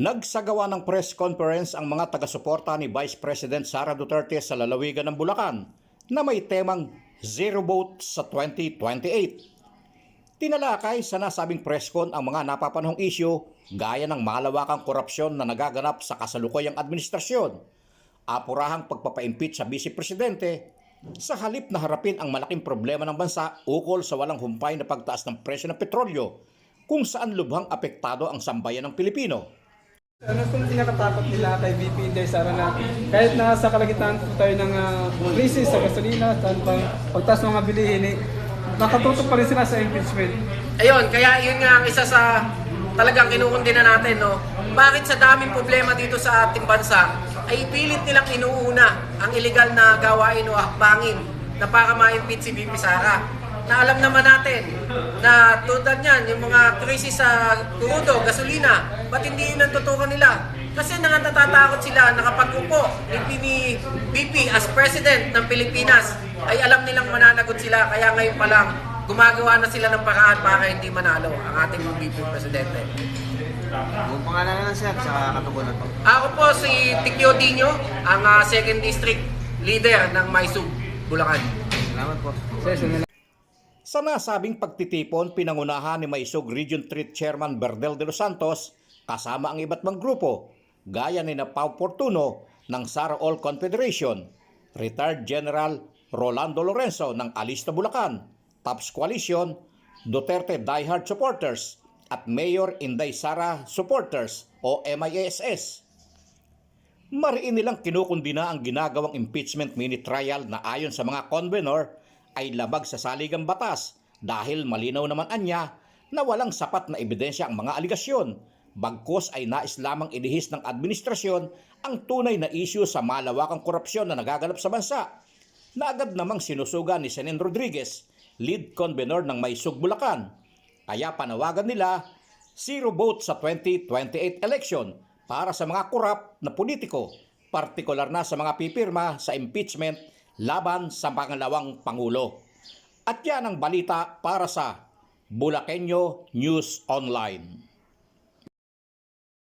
Nagsagawa ng press conference ang mga taga-suporta ni Vice President Sara Duterte sa lalawigan ng Bulacan na may temang Zero Vote sa 2028. Tinalakay sa nasabing press con ang mga napapanahong isyu gaya ng malawakang korupsyon na nagaganap sa kasalukuyang administrasyon, apurahang pagpapa-impeach sa Vice Presidente, sa halip na harapin ang malaking problema ng bansa ukol sa walang humpay na pagtaas ng presyo ng petrolyo kung saan lubhang apektado ang sambayan ng Pilipino. Ano pong kinakatakot nila kay VP Inday Sara na kahit na sa kalagitnaan po tayo ng krisis sa gasolina, pagtaas ng mga bilihin, nakatutok pa rin sila sa impeachment. Ayun, kaya yun nga ang isa sa talagang kinukundina natin, no? Bakit sa daming problema dito sa ating bansa ay pilit nilang inuuna ang illegal na gawain o hakbangin na para ma-impeach si VP Sara? Na alam naman natin na tulad niyan, yung mga krisis sa crudo, gasolina, ba't hindi yun ang tutukan nila? Kasi natatakot sila na kapag upo ni VP as President ng Pilipinas, ay alam nilang mananagot sila. Kaya ngayon pa lang, gumagawa na sila ng paraan para hindi manalo ang ating VP Presidente. Kung pangalan na sir, sa katugunan po. Ako po si Tikyo Dino, ang 2nd District Leader ng Maisug, Bulacan. Salamat po. Sa nasabing pagtitipon, pinangunahan ni Maisog Region 3 Chairman Berdel de los Santos kasama ang iba't mang grupo, gaya ni Pao Fortuno ng Sara All Confederation, Retired General Rolando Lorenzo ng Alista Bulacan, TOPS Coalition, Duterte Diehard Supporters at Mayor Inday Sara Supporters o MISS. Mariin nilang kinukundina ang ginagawang impeachment mini-trial na ayon sa mga convenor ay labag sa saligang batas dahil malinaw naman anya na walang sapat na ebidensya ang mga aligasyon. Bagkus ay nais lamang ilihis ng administrasyon ang tunay na isyu sa malawakang korupsyon na nagaganap sa bansa, na agad namang sinusuga ni Senen Rodriguez, lead convenor ng Maisug Bulacan. Kaya panawagan nila zero vote sa 2028 election para sa mga korap na politiko, partikular na sa mga pipirma sa impeachment laban sa pangalawang Pangulo. At yan ang balita para sa Bulakenyo News Online.